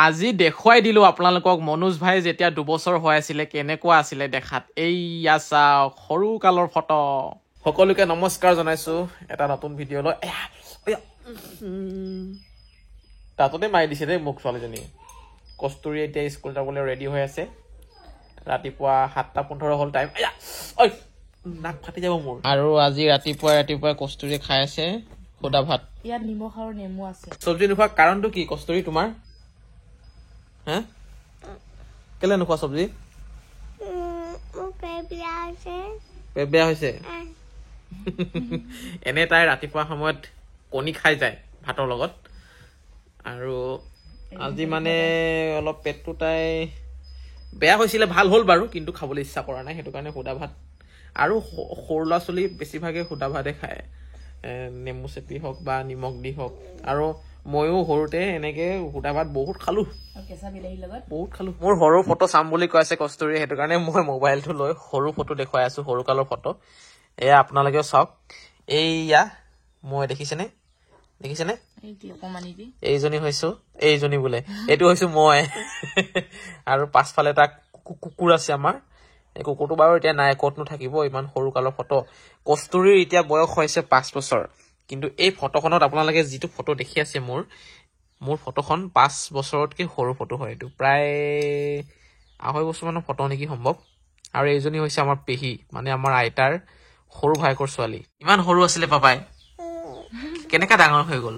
আজি দেখুৱাই দিলো আপোনালোকক মনোজ ভাই যেতিয়া 2 বছৰ হৈ আছিলে কেনেকুৱা আছিলে দেখাত এইয়া চাওক সৰু কালৰ ফটো সকলোকে নমস্কাৰ জনাইছো এটা নতুন ভিডিঅ' লৈ তাততে মাৰি দিছে দেই মোক ছোৱালীজনী কস্তুৰী এতিয়া স্কুল যাবলৈ ৰেডি হৈ আছে ৰাতিপুৱা 7:15 হ'ল টাইম ঐ নাক ফাটি যাব মোৰ আৰু আজি ৰাতিপুৱা কস্তুৰী খাই আছে খুদা ভাত ইয়াত নিমখ আৰু নেমু আছে সবজি নোখোৱা কাৰণটো কি কস্তুৰী তোমাৰ হ্যাঁ কেলে নোখোৱা সবজি বেয়া হৈছে এনে তাই ৰাতিপুৱা সময়ত কণী খাই যায় ভাতৰ লগত আৰু আজি মানে অলপ পেটটো তাই বেয়া হৈছিলে ভাল হ'ল বাৰু কিন্তু খাবলৈ ইচ্ছা কৰা নাই হেতু কাৰণে খুদা ভাত আৰু সৰু ল'ৰা ছোৱালী বেছিভাগে খুদা ভাতে খায় নেমু চেপি হওক বা নিমখ দি হওক আৰু ময়ো সৰুতে এনেকে খুদা ভাত বহুত খালো কেঁচা বিলাহীৰ লগত বহুত খালো মোৰ সৰু ফটো চাম বুলি কৈ আছে কস্তুৰী হেতু কাৰণে মই মোবাইলটো লৈ সৰু ফটো দেখুৱাই আছো সৰু কালৰ ফটো এয়া আপোনালোকে চাওক এইয়া মই দেখিছেনে এইজনী হৈছো এইজনী বোলে এইটো হৈছো মই আৰু পাছফালে এটা কুকুৰ আছে আমাৰ এই কুকুৰটো বাৰু এতিয়া নাই ক'তনো থাকিব ইমান সৰু কালৰ ফটো কস্তুৰীৰ এতিয়া বয়স হৈছে 5 বছৰ কিন্তু এই ফটোখনত আপোনালোকে যিটো ফটো দেখি আছে মোৰ ফটোখন 5 বছৰতকৈ সৰু ফটো হয় এইটো প্ৰায় 2.5 বছৰ মানৰ ফটো নেকি সম্ভৱ আৰু এইজনী হৈছে আমাৰ পেহী মানে আমাৰ আইতাৰ সৰু ভাইকৰ ছোৱালী ইমান সৰু আছিলে পাপাই কেনেকা ডাঙৰ হৈ গ'ল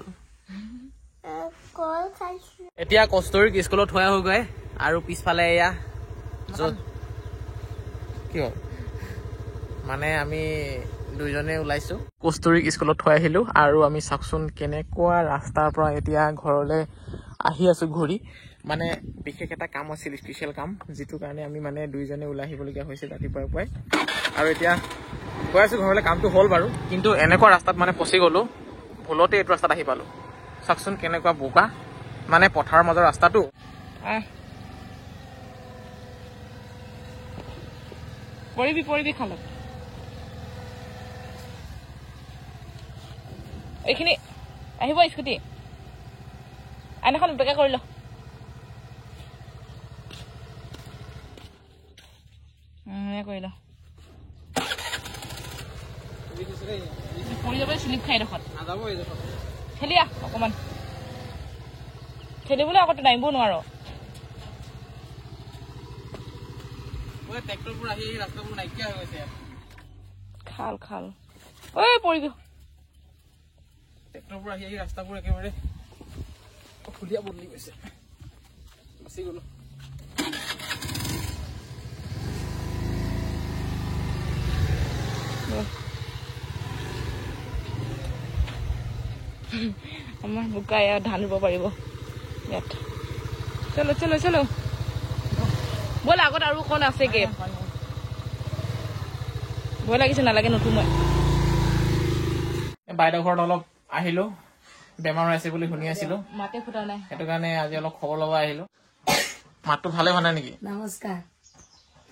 এতিয়া কস্তুৰীক স্কুলত থৈ আহোগৈ আৰু পিছফালে এয়া কি হ'ল মানে আমি দুইজনে ওলাইছো কস্তুৰীক স্কুলত থৈ আহিলো আৰু আমি চাওকচোন কেনেকুৱা ৰাস্তাৰ পৰা এতিয়া ঘৰলৈ আহি আছো ঘূৰি মানে বিশেষ এটা কাম আছিল স্পেচিয়েল কাম যিটো কাৰণে আমি মানে দুইজনে ওলাই আহিবলগীয়া হৈছে ৰাতিপুৱাৰ পৰাই আৰু এতিয়া গৈ আছো ঘৰলৈ কামটো হ'ল বাৰু কিন্তু এনেকুৱা ৰাস্তাত মানে ফচি গ'লো ভুলতে এইটো ৰাস্তাত আহি পালো চাওকচোন কেনেকুৱা বোকা মানে পথাৰৰ মাজৰ ৰাস্তাটো পৰিবি খালক এইখিনি আহিব স্কুটি আইনাখন বেকা কৰি ল কৰি ল পৰি যাব স্লিপ খাই ডোখৰত খেলি আহ অকমান খেলিবলৈ আকৌ নামিব নোৱাৰ খাল ঐ পৰিবি ট্ৰেক্টৰবোৰ আহি ৰাস্তাবোৰ একেবাৰে খুলিয়া বদলি গৈছে বাচি গলো আমাৰ বোকাই ধান ৰুব পাৰিব ইয়াত চলো ব'ল আগত আৰু অকণ আছেগে ভয় লাগিছে নালাগে নুঠো মই বাইদেউ ঘৰত অলপ আহিলো বেমাৰ হৈ আছে বুলি শুনি আছিলো মাতে ফুটা নাই সেইটো কাৰণে আজি অলপ খবৰ ল'ব আহিলো মাতটো ভালে হোৱা নাই নেকি নমস্কাৰ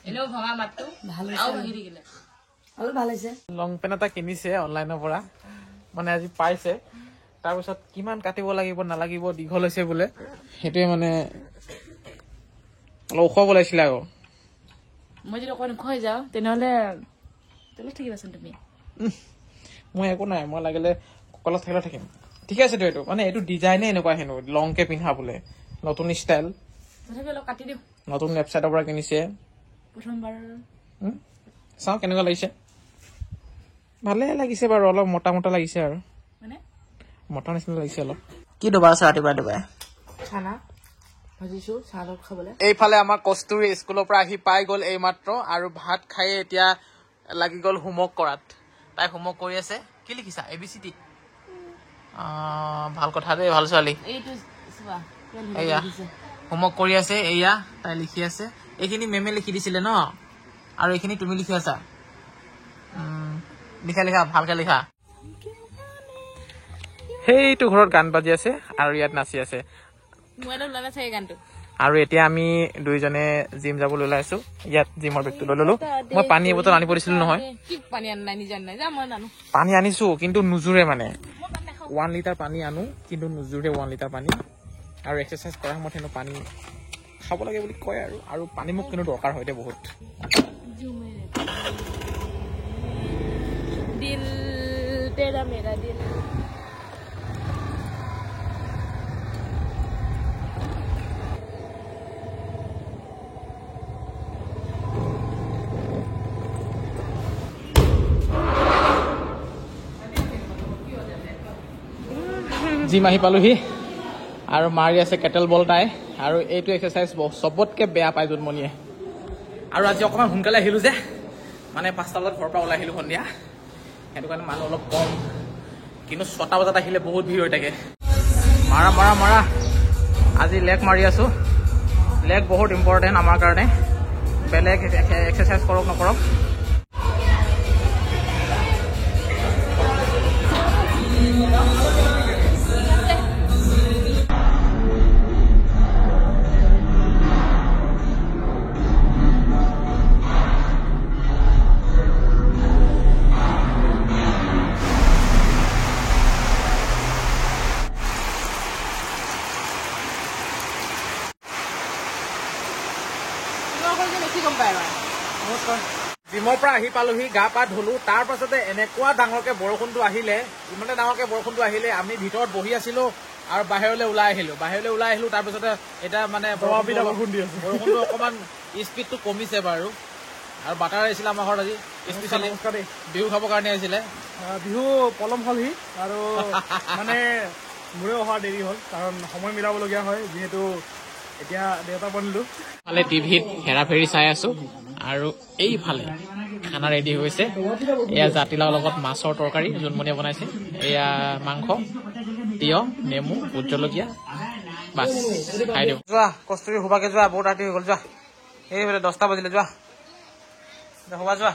এনেও ভঙা মাতটো ভাল হৈছে অলপ ভাল হৈছে লং পেণ্ট এটা কিনিছে অনলাইনৰ পৰা মানে আজি পাইছে তাৰপিছত কিমান কাটিব লাগিব নালাগিব দীঘল হৈছে বোলে সেইটোৱে মানে অলপ ওখ বলাইছিলে আকৌ মই যদি অকণ ওখ হৈ যাওঁ তেনেহ'লে থাকিবাচোন তুমি মই একো নাই মই লাগিলে কঁকালত থাকিলে থাকিম ঠিক আছেতো এইটো মানে এইটো ডিজাইনে এনেকুৱা হেনো লংকে পিন্ধা বোলে নতুন ষ্টাইল তথাপি অলপ কাটি দিওঁ নতুন ৱেবছাইটৰ পৰা কিনিছে প্ৰথমবাৰ চাওঁ কেনেকুৱা লাগিছে ভালে লাগিছে বাৰু অলপ মোটা লাগিছে আৰু মানে মটৰ নিচিনা লাগিছে অলপ কি দুবাৰ আছে ৰাতিপুৱা খানা ভাজিছো চাহ লগত খাবলৈ এইফালে আমাৰ কস্তুৰী স্কুলৰ পৰা আহি পাই গ'ল এইমাত্ৰ আৰু ভাত খাই এতিয়া লাগি গ'ল হোমৱৰ্ক কৰাত তাই হোমৱৰ্ক কৰি আছে কি লিখিছা ABCD ভাল কথা দেই ভাল ছোৱালী এয়া হোমৱৰ্ক কৰি আছে এয়া তাই লিখি আছে এইখিনি মেমে লিখি দিছিলে ন আৰু এইখিনি তুমি লিখি আছা লিখা ভালকে লিখা সেইটো ঘৰত গান বাজি আছে আৰু ইয়াত নাচি আছে আৰু এতিয়া আমি দুইজনে জিম যাবলৈ ওলাইছো ইয়াত জিমৰ বেগটো লৈ ললো মই পানী বটল আনিব দিছিলো নহয় পানী আনিছো কিন্তু নুজুৰে মানে 1 লিটাৰ পানী আনো কিন্তু নুজুৰে 1 লিটাৰ পানী আৰু এক্সাৰচাইজ কৰাৰ সময়ত হেনো পানী খাব লাগে বুলি কয় আৰু পানী মোক কিন্তু দৰকাৰ হয় এতিয়া বহুত दिल तेरा मेरा दिल জিম আহি পালোহি আৰু মাৰি আছে কেটেল বল তাই আৰু এইটো এক্সাৰচাইজ চবতকৈ বেয়া পায় জোনমণিয়ে আৰু আজি অকণমান সোনকালে আহিলোঁ যে মানে 5টা বজাত ঘৰৰ পৰা ওলাই আহিলোঁ সন্ধিয়া সেইটো কাৰণে মানুহ অলপ কম কিন্তু 6টা বজাত আহিলে বহুত ভিৰ হৈ থাকে মাৰা মাৰা মাৰা আজি লেগ মাৰি আছোঁ লেগ বহুত ইম্পৰ্টেণ্ট আমাৰ কাৰণে বেলেগ এক্সাৰচাইজ কৰক নকৰক জিমৰ পৰা আহি পালোহি গা পা ধুলো তাৰ পাছতে এনেকুৱা ডাঙৰকে বৰষুণটো আহিলে ইমানে ডাঙৰকে বৰষুণটো আহিলে আমি ভিতৰত বহি আছিলো আৰু বাহিৰলৈ ওলাই আহিলো তাৰপিছতে এটা মানে বৰষুণটো অকণমান স্পীডটো কমিছে বাৰু আৰু বাটাৰ আহিছিলে আমাৰ ঘৰত আজি স্পেচিয়েলি বিহু খাবৰ কাৰণে আহিছিলে বিহু পলম হলহি আৰু মানে মোৰে অহা দেৰি হ'ল কাৰণ সময় মিলাবলগীয়া হয় যিহেতু এতিয়া দেউতা বনিলো ফালে টিভিত হেৰাফেৰি চাই আছো আৰু এইফালে খানা ৰেডি হৈছে এয়া জাতিলাওৰ লগত মাছৰ তৰকাৰী জোনমণিয়ে বনাইছে এয়া মাংস তিয়হ নেমু ভোট জলকীয়া বাছ খাই দিওঁ যোৱা কস্তুৰী শুবাকে যোৱা বহুত ৰাতি হৈ গ'ল যোৱা এইফালে 10টা বাজিলে যোৱা শুবা যোৱা